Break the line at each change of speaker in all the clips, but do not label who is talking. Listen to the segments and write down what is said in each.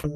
So,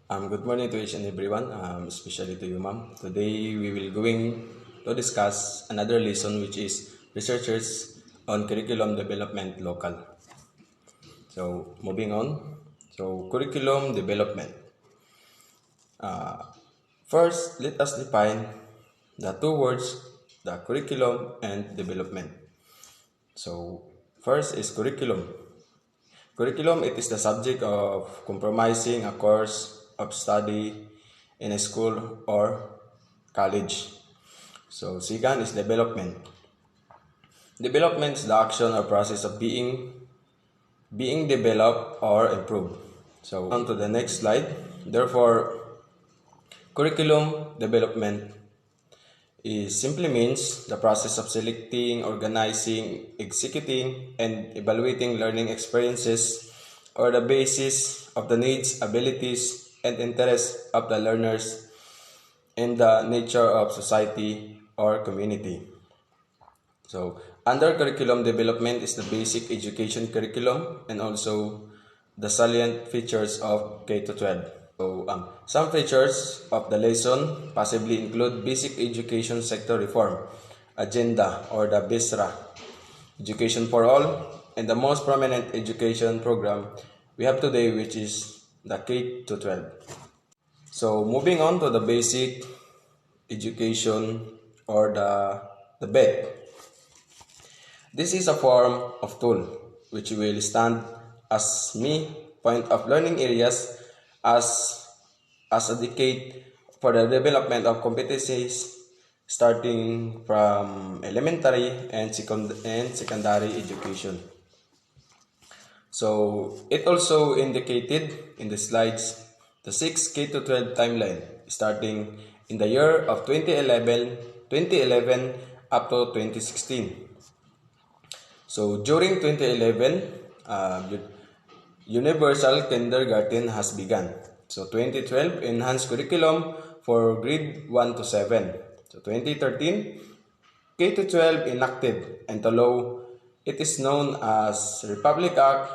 good morning to each and everyone, especially to you, ma'am. Today we will going to discuss another lesson, which is researchers on curriculum development local. So, moving on. So, curriculum development. First, let us define the two words, the curriculum and development. So, first is curriculum. Curriculum, it is the subject of compromising a course of study in a school or college. So, second is development. Development is the action or process of being developed or improved. So, on to the next slide. Therefore, curriculum development is simply means the process of selecting, organizing, executing, and evaluating learning experiences or the basis of the needs, abilities, and interests of the learners in the nature of society or community. So, under curriculum development is the basic education curriculum and also the salient features of K to 12. So, some features of the lesson possibly include basic education sector reform, agenda or the BISRA, education for all, and the most prominent education program we have today, which is the K to 12. So, moving on to the basic education or the BED. This is a form of tool which will stand as me point of learning areas as as a decade for the development of competencies starting from elementary and secondary education. So it also indicated in the slides the 6 K to 12 timeline starting in the year of 2011 up to 2016. So during 2011, universal kindergarten has begun. So 2012, enhanced curriculum for grade 1 to 7. So 2013, K to 12 enacted into law. It is known as Republic Act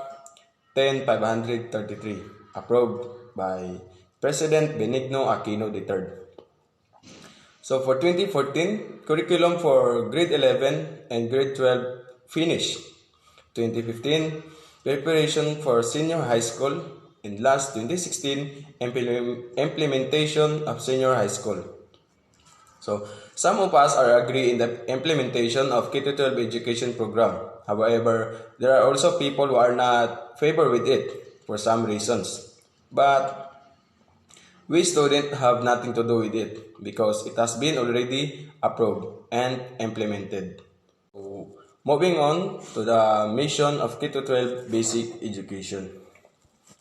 10533, approved by President Benigno Aquino III. So for 2014, curriculum for grade 11 and grade 12 finished. 2015, preparation for senior high school. And last 2016, implementation of senior high school. So some of us are agree in the implementation of K-12 education program. However, there are also people who are not favor with it for some reasons. But we students have nothing to do with it because it has been already approved and implemented. So, moving on to the mission of K-12 basic education.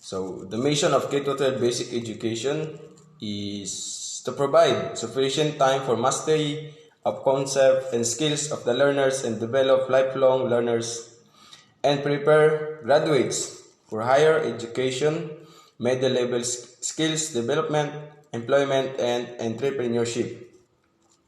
So the mission of K-12 basic education is to provide sufficient time for mastery of concepts and skills of the learners and develop lifelong learners and prepare graduates for higher education, middle level skills development, employment, and entrepreneurship.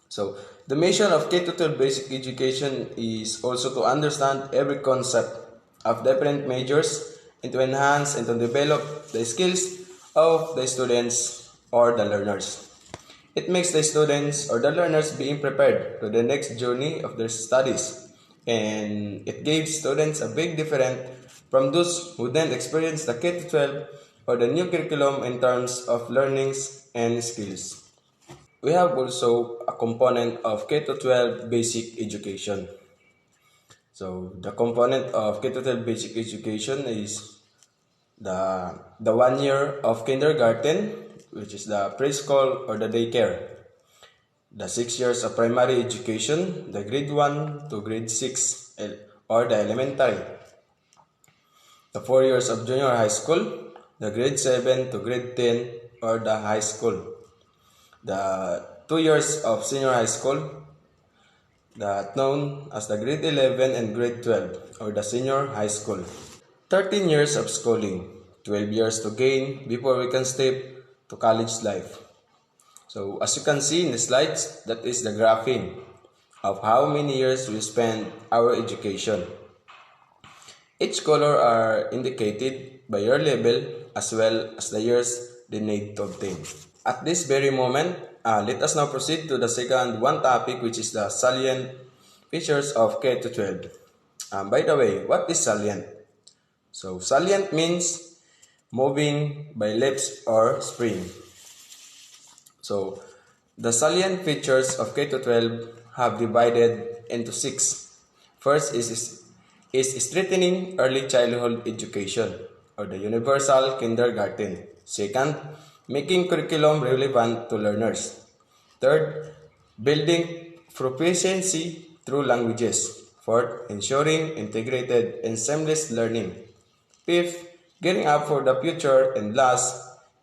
So, the mission of K-12 basic education is also to understand every concept of different majors and to enhance and to develop the skills of the students or the learners. It makes the students or the learners being prepared to the next journey of their studies, and it gives students a big difference from those who then experience the K-12 or the new curriculum in terms of learnings and skills. We have also a component of K to 12 basic education. So the component of K to 12 basic education is the 1 year of kindergarten, which is the preschool or the daycare. The 6 years of primary education, the grade 1 to grade 6 or the elementary. The 4 years of junior high school, the grade 7 to grade 10 or the high school. The 2 years of senior high school, that known as the grade 11 and grade 12 or the senior high school. 13 years of schooling, 12 years to gain before we can step to college life. So as you can see in the slides, that is the graphing. of how many years we spend our education. Each color are indicated by your level as well as the years they need to obtain. At this very moment, let us now proceed to the second one topic, which is the salient features of K to 12. By the way, what is salient? So salient means moving by leaps or spring. So the salient features of K to 12 have divided into six. First is strengthening early childhood education or the universal kindergarten. Second, making curriculum relevant to learners. Third, building proficiency through languages. Fourth, ensuring integrated and seamless learning. Fifth, gearing up for the future. And last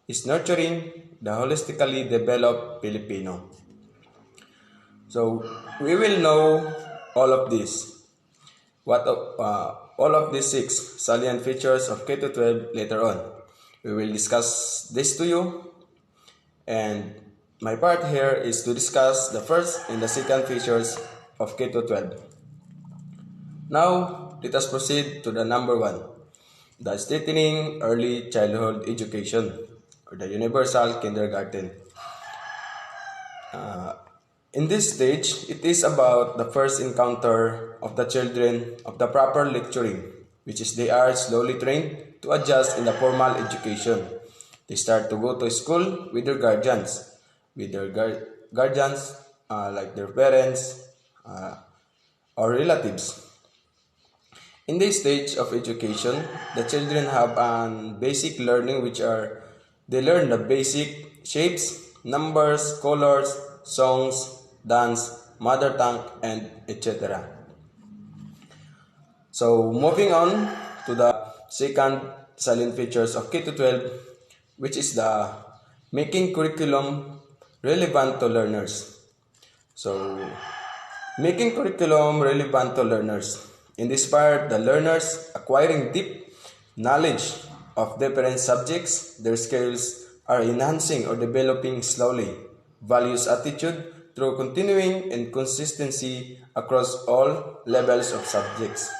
is nurturing the holistically developed Filipino. So we will know all of this. All of these six salient features of K to 12 later on. We will discuss this to you, and my part here is to discuss the first and the second features of K to 12. Now, let us proceed to the number one, the strengthening early childhood education or the universal kindergarten. In this stage, it is about the first encounter of the children of the proper lecturing, which is they are slowly trained to adjust in the formal education. They start to go to school with their guardians, like their parents uh, or relatives. In this stage of education, the children have an basic learning, which are they learn the basic shapes, numbers, colors, songs, dance, mother tongue, and etc. So moving on to the second salient features of K to 12, which is the making curriculum relevant to learners. So making curriculum relevant to learners. In this part, the learners acquiring deep knowledge of different subjects, their skills are enhancing or developing slowly. Values attitude through continuing and consistency across all levels of subjects.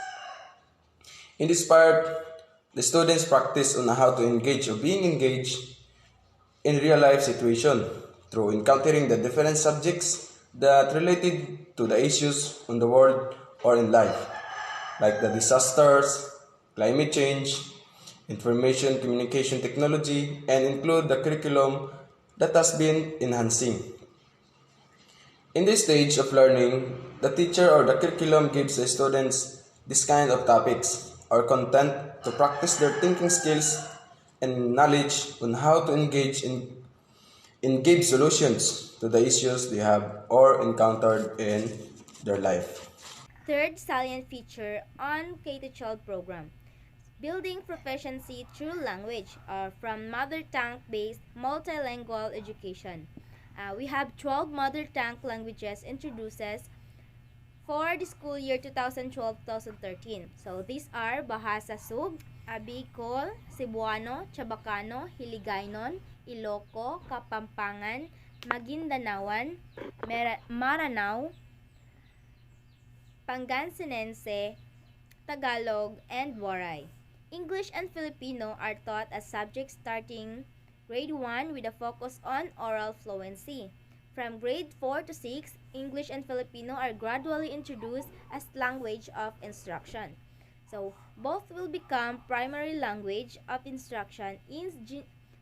In this part, the students practice on how to engage or being engaged in real life situation through encountering the different subjects that related to the issues on the world or in life, like the disasters, climate change, information communication technology, and include the curriculum that has been enhancing. In this stage of learning, the teacher or the curriculum gives the students this kind of topics or content to practice their thinking skills and knowledge on how to engage in give solutions to the issues they have or encountered in their life.
Third salient feature on K-12 program, building proficiency through language from mother tongue-based multilingual education. We have 12 mother tongue languages introduces for the school year 2012-2013. So these are Bahasa Sub, Bicol, Cebuano, Chabacano, Hiligaynon, Iloco, Kapampangan, Magindanaoan, Maranao, Pangasinense, Tagalog, and Waray. English and Filipino are taught as subjects starting grade 1 with a focus on oral fluency. From grade 4 to 6, English and Filipino are gradually introduced as language of instruction. So, both will become primary language of instruction in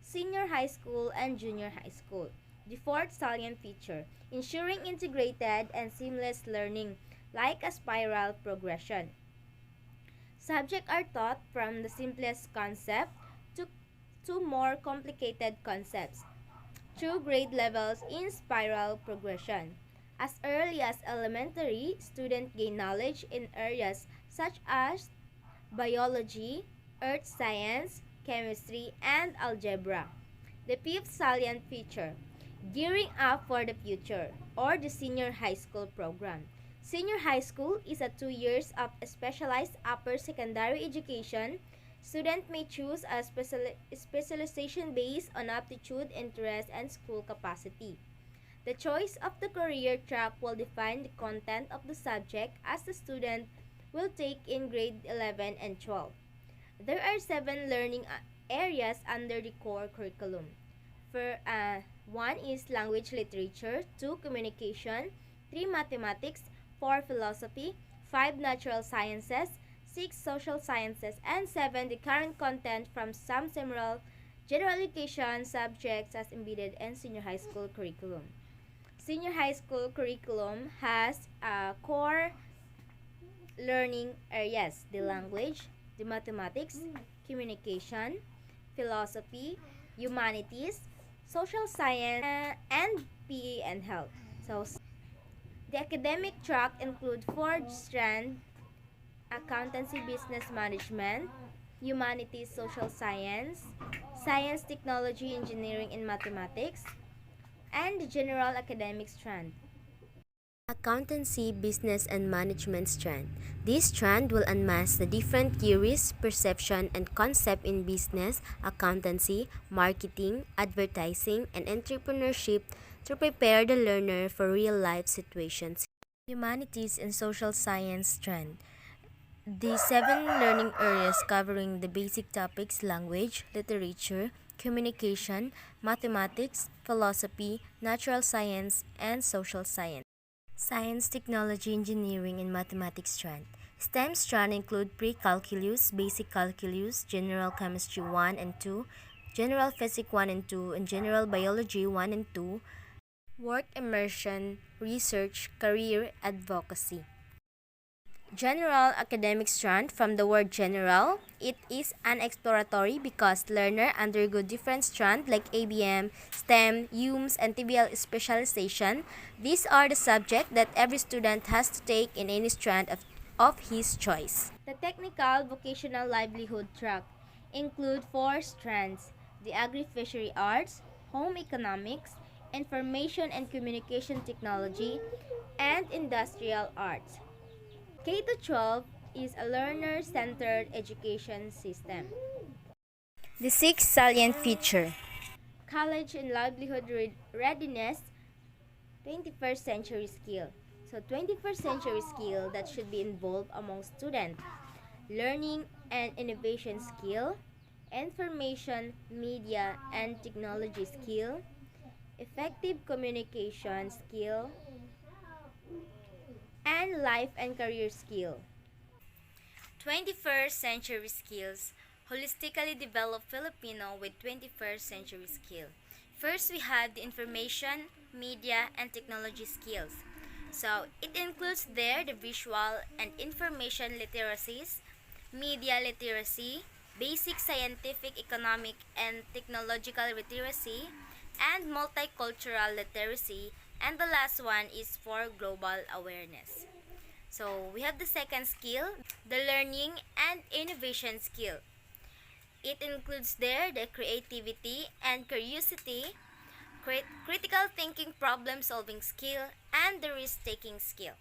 senior high school and junior high school. The fourth salient feature, ensuring integrated and seamless learning like a spiral progression. Subjects are taught from the simplest concept to more complicated concepts through grade levels in spiral progression. As early as elementary, students gain knowledge in areas such as biology, earth science, chemistry, and algebra. The fifth salient feature, gearing up for the future, or the senior high school program. Senior high school is a 2 years of specialized upper secondary education. Students may choose a specialization based on aptitude, interest, and school capacity. The choice of the career track will define the content of the subject as the student will take in grade 11 and 12. There are 7 learning areas under the core curriculum. For 1 is language literature, 2 communication, 3 mathematics, 4 philosophy, 5 natural sciences, 6 social sciences, and 7 the current content from some similar general education subjects as embedded in senior high school curriculum. Senior high school curriculum has core learning areas: the language, the mathematics, communication, philosophy, humanities, social science, and PE and health. So, the academic track include 4 strands: accountancy, business management, humanities, social science, science, technology, engineering, and mathematics, and the general academic strand. Accountancy, business, and management strand. This strand will unmask the different theories, perception, and concept in business, accountancy, marketing, advertising, and entrepreneurship to prepare the learner for real-life situations. Humanities and social science strand. The 7 learning areas covering the basic topics: language, literature, communication, mathematics, philosophy, natural science, and social science. Science, technology, engineering, and mathematics strand. STEM strand include pre-calculus, basic calculus, general chemistry 1 and 2, general physics 1 and 2, and general biology 1 and 2, work immersion, research, career, advocacy. General academic strand. From the word general, it is an exploratory because learner undergo different strand like ABM, STEM, UMS, and TBL specialization. These are the subject that every student has to take in any strand of his choice. The technical vocational livelihood track include 4 strands: the agri-fishery arts, home economics, information and communication technology, and industrial arts. K-12 is a learner-centered education system. The 6th salient feature: college and livelihood readiness, 21st century skill. So 21st century skill that should be involved among students: learning and innovation skill, information, media, and technology skill, effective communication skill, and life and career skill. 21st century skills. Holistically develop Filipino with 21st century skill. First, we have the information, media, and technology skills. So, it includes there the visual and information literacies, media literacy, basic scientific, economic, and technological literacy, and multicultural literacy, and the last one is for global awareness. So, we have the second skill, the learning and innovation skill. It includes there the creativity and curiosity, critical thinking, problem solving skill, and the risk taking skill.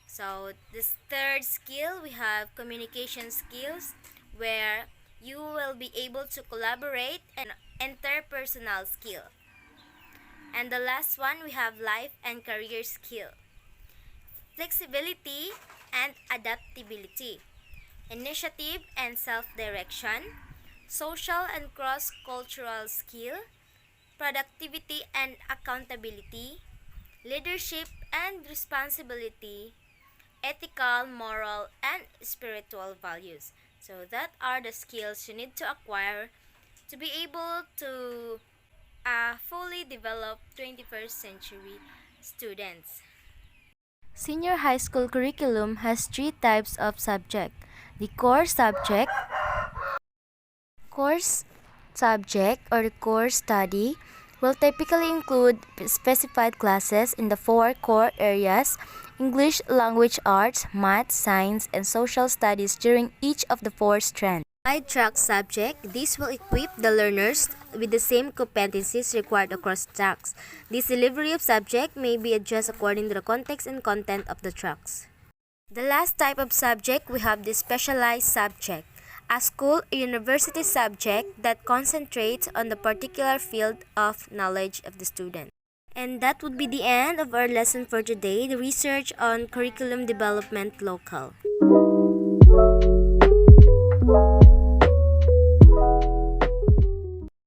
So, this third skill, we have communication skills, where you will be able to collaborate, and interpersonal skill. And the last one, we have life and career skill, flexibility and adaptability, initiative and self-direction, social and cross-cultural skill, productivity and accountability, leadership and responsibility, ethical, moral, and spiritual values. So that are the skills you need to acquire to be able to fully develop 21st century students. Senior high school curriculum has 3 types of subject. The course subject or the core study will typically include specified classes in the 4 core areas: English, language arts, math, science, and social studies during each of the 4 strands. Side-track subject. This will equip the learners with the same competencies required across tracks. This delivery of subject may be adjusted according to the context and content of the tracks. The last type of subject, we have the specialized subject, a school or university subject that concentrates on the particular field of knowledge of the student. And that would be the end of our lesson for today, the research on curriculum development local.